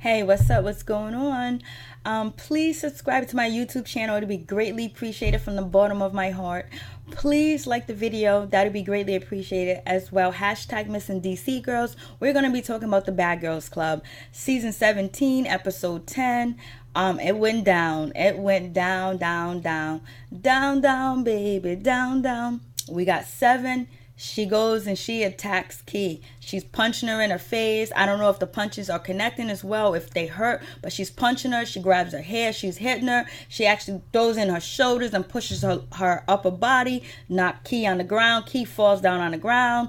Hey, what's up? What's going on? Please subscribe to my YouTube channel. It'd be greatly appreciated from the bottom of my heart. Please like the video. That'd be greatly appreciated as well. Hashtag Missing DC Girls. We're going to be talking about the Bad Girls Club. Season 17, episode 10. It went down. It went down, down, down. Down, down, baby. Down, down. We got 7. She goes and she attacks Key. She's punching her in her face. I don't know if the punches are connecting as well, if they hurt, but she's punching her. She grabs her hair. She's hitting her. She actually throws in her shoulders and pushes her upper body, knock Key on the ground. Key falls down on the ground,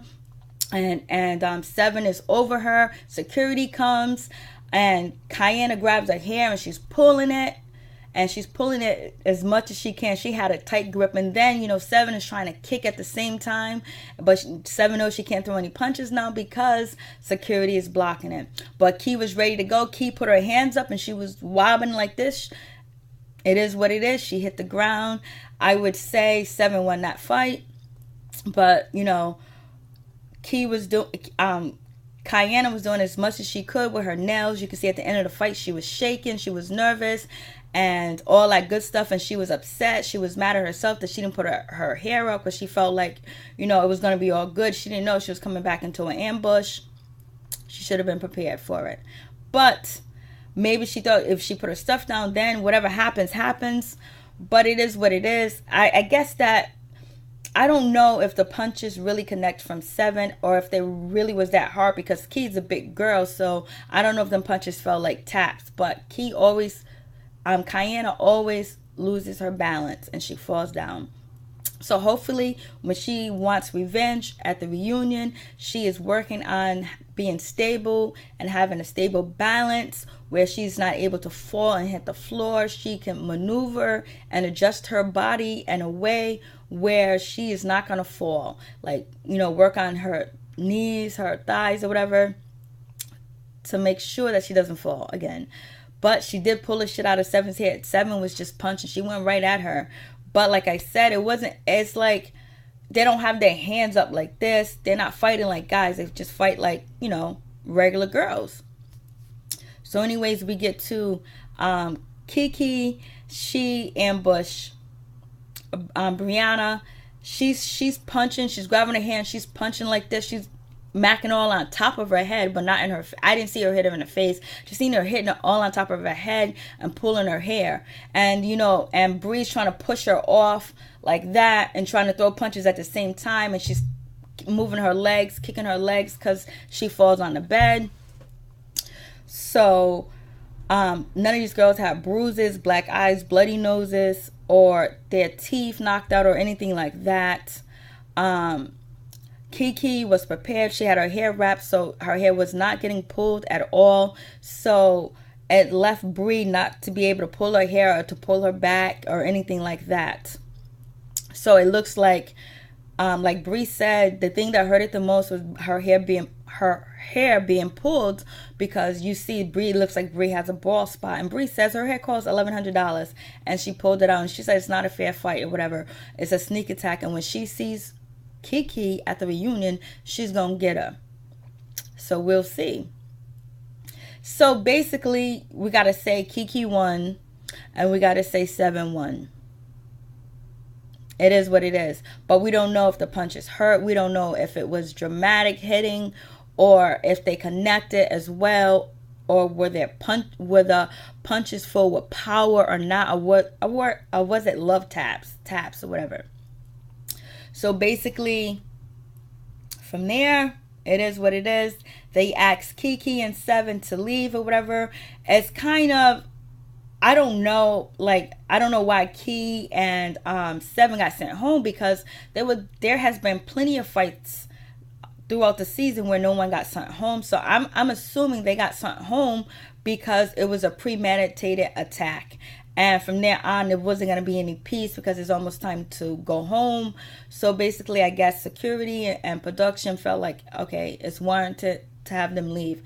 and 7 is over her. Security comes, and Kiana grabs her hair and she's pulling it. And she's pulling it as much as she can. She had a tight grip. And then, 7 is trying to kick at the same time. But 7 knows she can't throw any punches now because security is blocking it. But Key was ready to go. Key put her hands up and she was wobbling like this. It is what it is. She hit the ground. I would say 7 won that fight. But, Key was doing... Kiana was doing as much as she could with her nails. You can see at the end of the fight, she was shaking. She was nervous and all that good stuff. And she was upset. She was mad at herself that she didn't put her hair up because she felt like, it was going to be all good. She didn't know she was coming back into an ambush. She should have been prepared for it. But maybe she thought if she put her stuff down, then whatever happens, happens. But it is what it is. I guess that I don't know if the punches really connect from 7 or if they really was that hard because Key's a big girl. So I don't know if them punches felt like taps. But Kiana always loses her balance and she falls down. So hopefully when she wants revenge at the reunion, she is working on being stable and having a stable balance where she's not able to fall and hit the floor. She can maneuver and adjust her body in a way where she is not going to fall. Like, work on her knees, her thighs or whatever to make sure that she doesn't fall again. But she did pull the shit out of 7's head. 7 was just punching. She went right at her. But like I said, it's like they don't have their hands up like this. They're not fighting like guys. They just fight like, regular girls. So anyways, we get to Kiki. She ambushed Brianna. She's punching. She's grabbing her hand. She's punching like this. She's macking all on top of her head, but not in her. I didn't see her hit her in the face. Just seen her hitting her all on top of her head and pulling her hair. And and Bree's trying to push her off like that and trying to throw punches at the same time. And she's moving her legs, kicking her legs because she falls on the bed. So none of these girls have bruises, black eyes, bloody noses, or their teeth knocked out or anything like that. Kiki was prepared. She had her hair wrapped, so her hair was not getting pulled at all. So it left Bree not to be able to pull her hair or to pull her back or anything like that. So it looks like Bree said, the thing that hurt it the most was her hair being pulled because you see Bree looks like Bree has a bald spot. And Bree says her hair costs $1,100 and she pulled it out and she said it's not a fair fight or whatever. It's a sneak attack. And when she sees Kiki at the reunion, she's gonna get her. So we'll see. So basically, we gotta say Kiki won, and we gotta say 7 won. It is what it is. But we don't know if the punches hurt. We don't know if it was dramatic hitting, or if they connected as well, or were the punches full with power or not, or was it love taps or whatever. So basically, from there, it is what it is. They asked Kiki and 7 to leave or whatever. It's kind of, I don't know why Key and 7 got sent home because there has been plenty of fights throughout the season where no one got sent home. So I'm assuming they got sent home because it was a premeditated attack. And from there on, there wasn't going to be any peace because it's almost time to go home. So basically, I guess security and production felt like, okay, it's warranted to have them leave.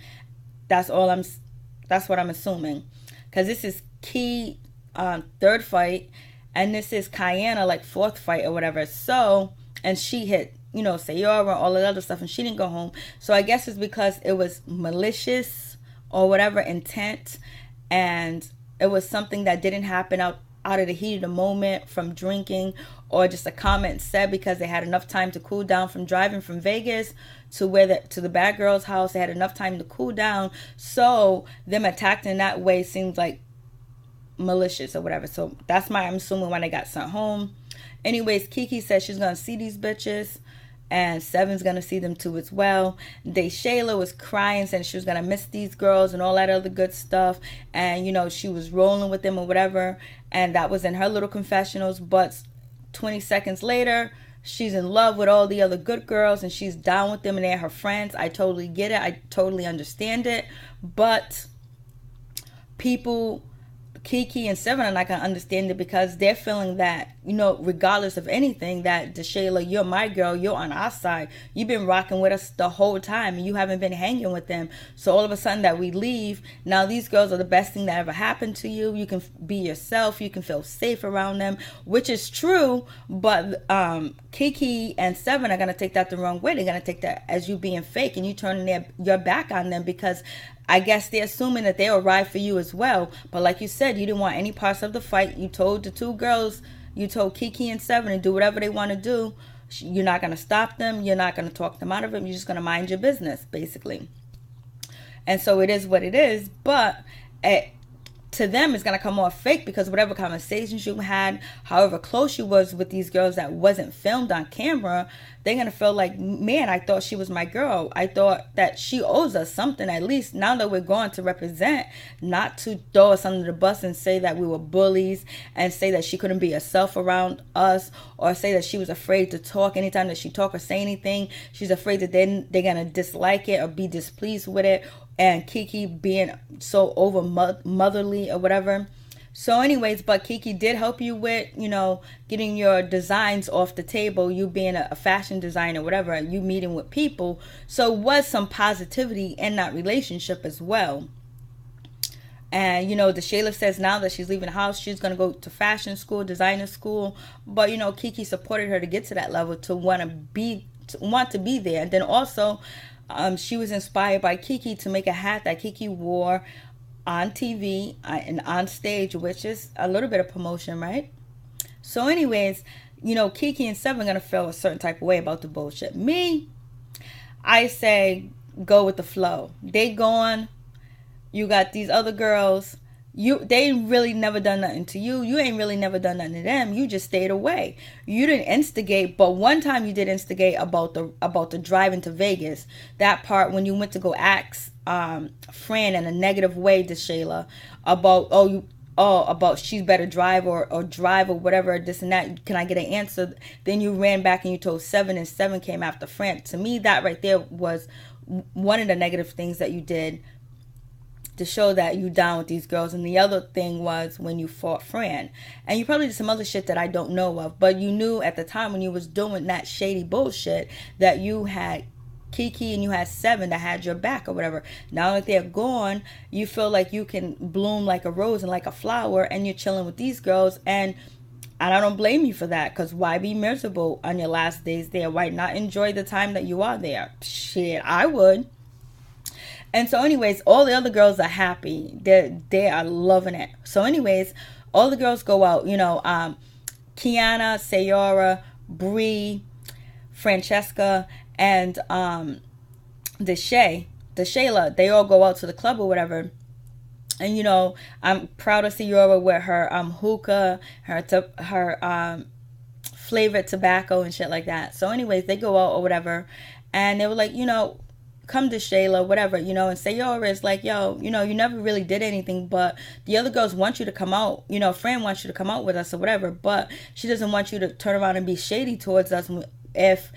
That's what I'm assuming. Because this is Key 3rd fight. And this is Kiana, 4th fight or whatever. So, and she hit, Sayora, all that other stuff. And she didn't go home. So I guess it's because it was malicious or whatever intent, and it was something that didn't happen out of the heat of the moment from drinking, or just a comment said because they had enough time to cool down from driving from Vegas to the bad girl's house. They had enough time to cool down, so them attacking in that way seems like malicious or whatever. So that's I'm assuming when they got sent home. Anyways, Kiki says she's gonna see these bitches, and Seven's gonna see them too as well. Shayla was crying, saying she was gonna miss these girls and all that other good stuff, and she was rolling with them or whatever, and that was in her little confessionals. But 20 seconds later, she's in love with all the other good girls and she's down with them and they're her friends. I totally get it. I totally understand it. But people, Kiki and Seven, are not going to understand it because they're feeling that, regardless of anything, that DeShayla, you're my girl, you're on our side. You've been rocking with us the whole time and you haven't been hanging with them. So all of a sudden that we leave, now these girls are the best thing that ever happened to you. You can be yourself. You can feel safe around them, which is true. But Kiki and Seven are going to take that the wrong way. They're going to take that as you being fake and you turning your back on them, because I guess they're assuming that they'll ride for you as well. But like you said, you didn't want any parts of the fight. You told the two girls, you told Kiki and Seven to do whatever they want to do. You're not going to stop them. You're not going to talk them out of it. You're just going to mind your business, basically. And so it is what it is. But to them, it's going to come off fake because whatever conversations you had, however close you was with these girls that wasn't filmed on camera, they're going to feel like, man, I thought she was my girl. I thought that she owes us something, at least now that we're going to represent, not to throw us under the bus and say that we were bullies and say that she couldn't be herself around us, or say that she was afraid to talk. Anytime that she talk or say anything, she's afraid that they're going to dislike it or be displeased with it. And Kiki being so over motherly or whatever. So anyways, but Kiki did help you with, getting your designs off the table, you being a fashion designer, whatever, you meeting with people. So was some positivity in that relationship as well. And, DeShayla says now that she's leaving the house, she's going to go to fashion school, designer school. But, Kiki supported her to get to that level, to want to be there. And then also, she was inspired by Kiki to make a hat that Kiki wore on TV and on stage, which is a little bit of promotion, right? So anyways, Kiki and Seven are going to feel a certain type of way about the bullshit. Me, I say go with the flow. They gone. You got these other girls. They ain't really never done nothing to you. You ain't really never done nothing to them. You just stayed away. You didn't instigate, but one time you did instigate about the driving to Vegas. That part when you went to go ask Fran in a negative way to Shayla about she's better drive or drive or whatever, this and that. Can I get an answer? Then you ran back and you told Seven, and Seven came after Fran. To me, that right there was one of the negative things that you did, to show that you down with these girls. And the other thing was when you fought Fran. And you probably did some other shit that I don't know of. But you knew at the time when you was doing that shady bullshit that you had Kiki and you had Seven that had your back or whatever. Now that they're gone, you feel like you can bloom like a rose and like a flower, and you're chilling with these girls. And I don't blame you for that, because why be miserable on your last days there? Why not enjoy the time that you are there? Shit, I would. And so anyways, all the other girls are happy. They are loving it. So anyways, all the girls go out, Kiana, Sayora, Bree, Francesca, and DeShayla, they all go out to the club or whatever. And I'm proud of Sayora with her hookah, her flavored tobacco and shit like that. So anyways, they go out or whatever, and they were like, come to Shayla, whatever, and Sayora is like, yo, you never really did anything, but the other girls want you to come out, Fran wants you to come out with us or whatever, but she doesn't want you to turn around and be shady towards us if,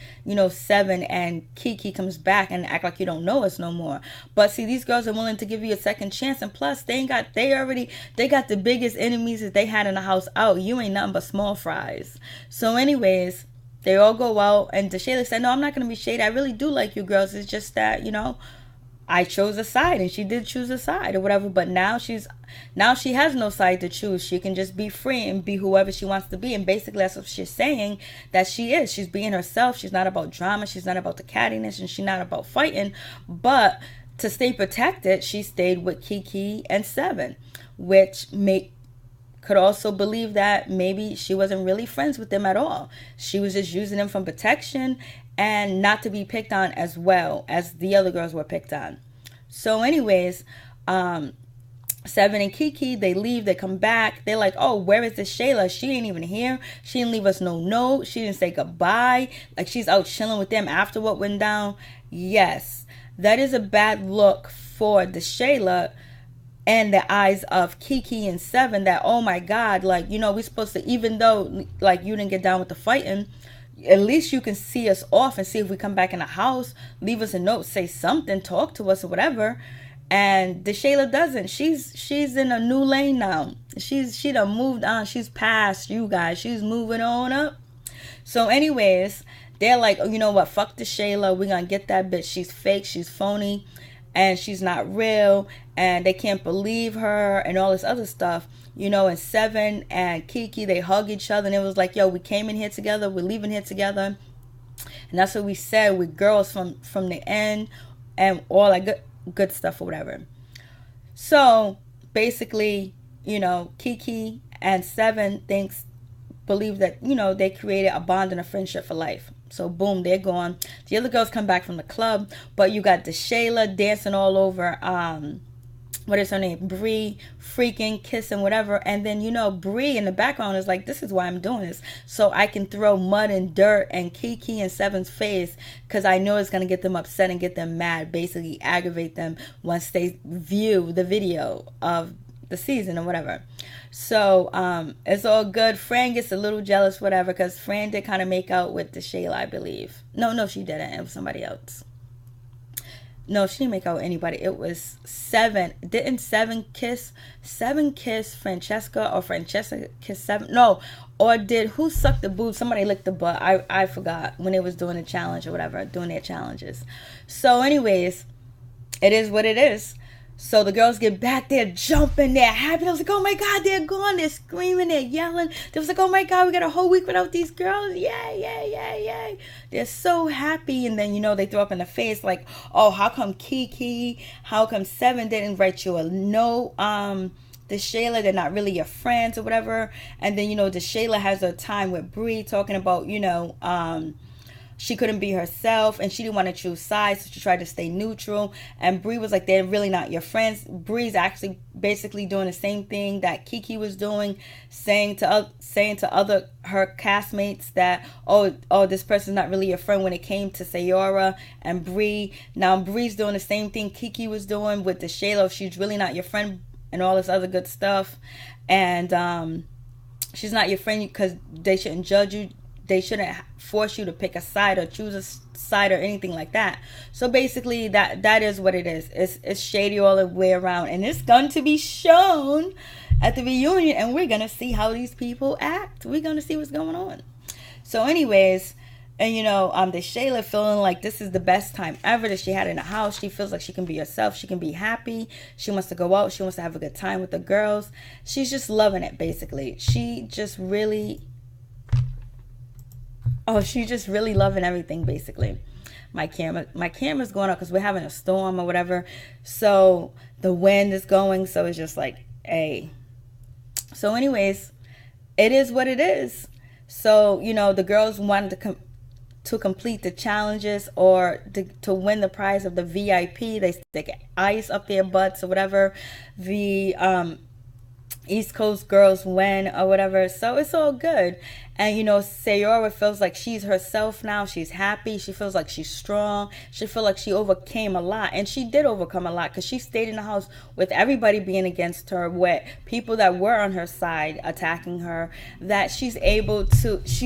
Seven and Kiki comes back and act like you don't know us no more. But see, these girls are willing to give you a second chance, and plus they got the biggest enemies that they had in the house out. You ain't nothing but small fries. So anyways, they all go out, and DeShayla said, no, I'm not going to be shady. I really do like you girls. It's just that, I chose a side, and she did choose a side or whatever. But now she has no side to choose. She can just be free and be whoever she wants to be. And basically that's what she's saying that she is. She's being herself. She's not about drama. She's not about the cattiness, and she's not about fighting. But to stay protected, she stayed with Kiki and Seven, which could also believe that maybe she wasn't really friends with them at all. She was just using them for protection and not to be picked on as well as the other girls were picked on. So anyways, Seven and Kiki, they leave, they come back. They're like, oh, where is this Shayla? She ain't even here. She didn't leave us no note. She didn't say goodbye. Like, she's out chilling with them after what went down. Yes, that is a bad look for the Shayla and the eyes of Kiki and Seven, that, oh my God, like, you know, we're supposed to, even though, like, you didn't get down with the fighting, at least you can see us off and see if we come back in the house, leave us a note, say something, talk to us or whatever. And the Shayla doesn't. She's in a new lane now. She done moved on. She's past you guys. She's moving on up. So anyways, they're like, oh, you know what? Fuck the Shayla. We're going to get that bitch. She's fake. She's phony. And she's not real. And they can't believe her and all this other stuff. You know, and Seven and Kiki, they hug each other. And it was like, yo, we came in here together. We're leaving here together. And that's what we said. We're girls from the end. And all that good stuff or whatever. So basically, you know, Kiki and Seven believe that, you know, they created a bond and a friendship for life. So boom, they're gone. The other girls come back from the club, but you got the Shayla dancing all over what is her name, Bree, freaking kissing whatever. And then, you know, Bree in the background is like, this is why I'm doing this, so I can throw mud and dirt and Kiki and Seven's face, because I know it's going to get them upset and get them mad, basically aggravate them once they view the video of the season or whatever. So it's all good. Fran gets a little jealous, whatever, because Fran did kind of make out with the Shayla, I believe. No, she didn't. It was somebody else. No, she didn't make out with anybody. It was Seven. Didn't Seven kiss Francesca, or Francesca kiss Seven? No. Or who sucked the boob? Somebody licked the butt. I forgot when they was doing a challenge or whatever, doing their challenges. So anyways, it is what it is. So the girls get back, they're jumping, they're happy. I was like, oh my God, they're gone. They're screaming, they're yelling. They was like, oh my God, we got a whole week without these girls. Yay, yay, yay, yay. They're so happy. And then, you know, they throw up in the face like, oh, how come Kiki, how come Seven didn't write you a note? The Shayla, they're not really your friends or whatever. And then, you know, the Shayla has a time with Bree talking about, you know, she couldn't be herself and she didn't want to choose sides, so she tried to stay neutral. And Bree was like, they're really not your friends. Bree's actually basically doing the same thing that Kiki was doing, saying to other her castmates that, oh, this person's not really your friend when it came to Sayora and Bree. Now Bree's doing the same thing Kiki was doing with the Shayla. She's really not your friend and all this other good stuff. And she's not your friend because they shouldn't judge you. They shouldn't force you to pick a side or choose a side or anything like that. So basically, that is what it is. It's shady all the way around, and it's going to be shown at the reunion, and we're gonna see how these people act. We're gonna see what's going on. So, anyways, and you know, the Shayla feeling like this is the best time ever that she had in the house. She feels like she can be herself. She can be happy. She wants to go out. She wants to have a good time with the girls. She's just loving it. Basically, she's just really loving everything, basically. My camera's going up because we're having a storm or whatever. So the wind is going. So it's just like, hey. So anyways, it is what it is. So, you know, the girls wanted to complete the challenges or to win the prize of the VIP. They stick ice up their butts or whatever. The East Coast girls win or whatever. So it's all good. And, you know, Sayora feels like she's herself now. She's happy. She feels like she's strong. She feels like she overcame a lot. And she did overcome a lot because she stayed in the house with everybody being against her, with people that were on her side attacking her, that she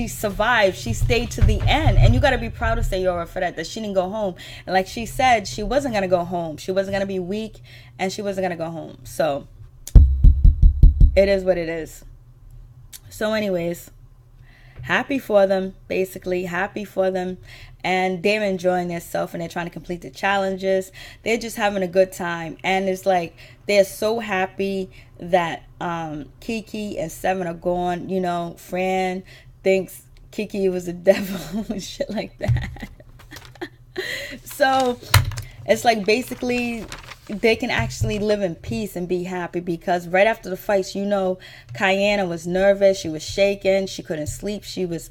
survived. She stayed to the end. And you got to be proud of Sayora for that she didn't go home. And like she said, she wasn't going to go home. She wasn't going to be weak and she wasn't going to go home. So it is what it is. So anyways, happy for them, basically. Happy for them. And they're enjoying themselves and they're trying to complete the challenges. They're just having a good time. And it's like they're so happy that Kiki and Seven are gone. You know, Fran thinks Kiki was the devil and shit like that. So it's like basically they can actually live in peace and be happy, because right after the fights, you know, Kiana was nervous, she was shaking, she couldn't sleep, she was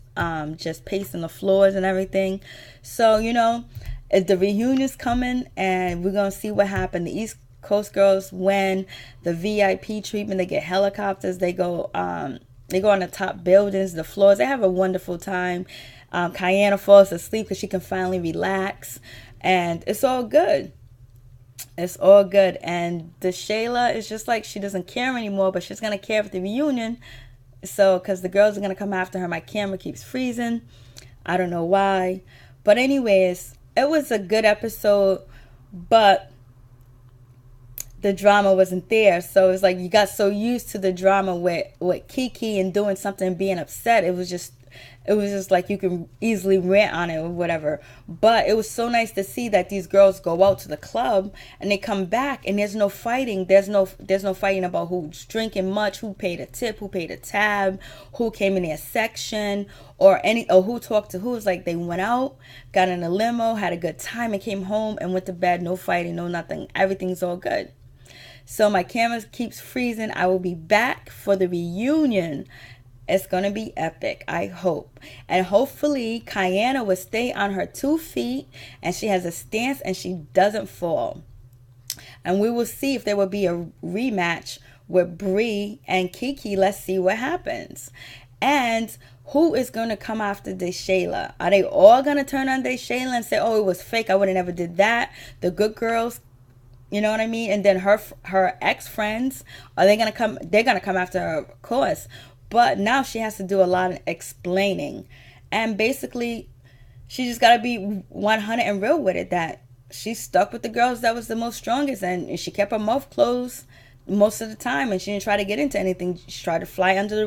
just pacing the floors and everything. So, you know, the reunion's coming and we're gonna see what happened. The East Coast girls win the VIP treatment, they get helicopters, they go on the top buildings, the floors, they have a wonderful time. Kiana falls asleep because she can finally relax, and it's all good. It's all good. And the Shayla is just like, she doesn't care anymore, but she's gonna care at the reunion. So, because the girls are gonna come after her. My camera keeps freezing. I don't know why. But anyways, it was a good episode, but the drama wasn't there. So it's like you got so used to the drama with Kiki and doing something and being upset. It was just like you can easily rant on it or whatever. But it was so nice to see that these girls go out to the club and they come back and there's no fighting. There's no fighting about who's drinking much, who paid a tip, who paid a tab, who came in their section, or who talked to who. It's like they went out, got in a limo, had a good time, and came home and went to bed. No fighting, no nothing. Everything's all good. So my camera keeps freezing. I will be back for the reunion. It's going to be epic, I hope. And hopefully Kiana will stay on her 2 feet and she has a stance and she doesn't fall. And we will see if there will be a rematch with Bree and Kiki. Let's see what happens. And who is going to come after Shayla? Are they all going to turn on Shayla and say, oh, it was fake, I would have never did that? The good girls, you know what I mean? And then her ex-friends, are they going to come? They're going to come after her, of course. But now she has to do a lot of explaining. And basically, she just got to be 100 and real with it, that she stuck with the girls that was the most strongest. And she kept her mouth closed most of the time. And she didn't try to get into anything. She tried to fly under the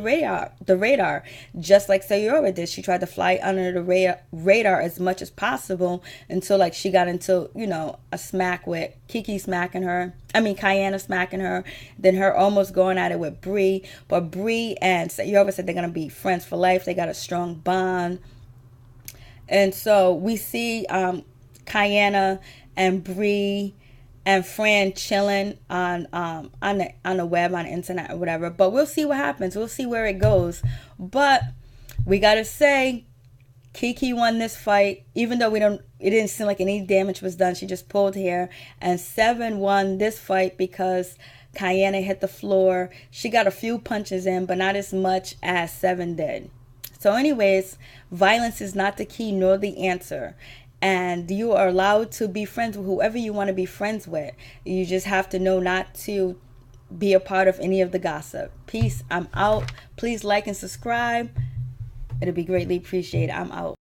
radar. Just like Sayora did. She tried to fly under the radar as much as possible until like she got into, you know, a smack with Kiana smacking her. Then her almost going at it with Bree. But Bree and Sayora said they're going to be friends for life. They got a strong bond. And so we see Kiana and Bree and Fran chilling on the web, on the internet or whatever. But we'll see what happens. We'll see where it goes. But we gotta say, Kiki won this fight, even though it didn't seem like any damage was done. She just pulled hair. And 7 won this fight because Kiana hit the floor. She got a few punches in, but not as much as 7 did. So anyways, violence is not the key nor the answer. And you are allowed to be friends with whoever you want to be friends with. You just have to know not to be a part of any of the gossip. Peace. I'm out. Please like and subscribe. It'll be greatly appreciated. I'm out.